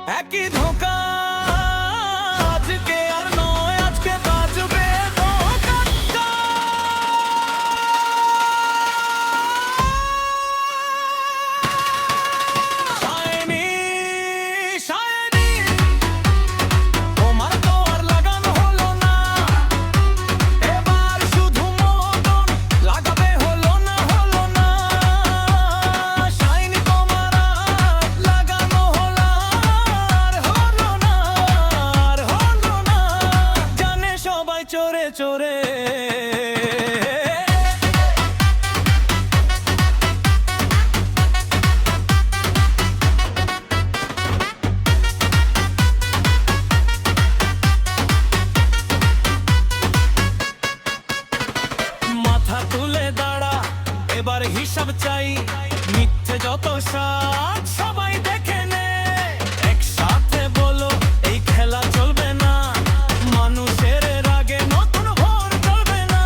একই ধোঁকা আজকে আর নয়, আজকে বাজবে ধোঁকাটা। শাইনি শাইনি তোমার তো আর লাগানো হলো না, এবার শুধু মদন লাগাবে হলো না, হলো না। শাইনি তোমার আর লাগানো হলো আর হলো না, আর হলো না। জানে সবাই চোরে চোরে মাথা তুলে দাঁড়া, এবার হিসাব চাই। মিথ্যে যত সাজ সবাই দেখে নে, একসাথে বলো এই খেলা চলবে না। মানুষের রাগে নতুন ভোর চলবে না।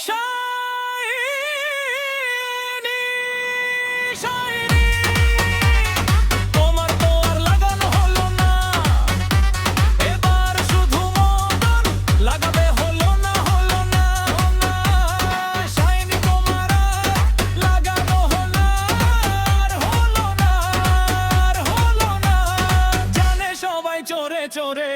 শাইনি শাইনি তোমার তো আর লাগানো হলো না, এবার শুধু মদন লাগাবে হলো না, হলো না। শাইনি তোমার আর লাগানো হলো আর হলো না, আর হলো না। জানে সবাই চোরে চোরে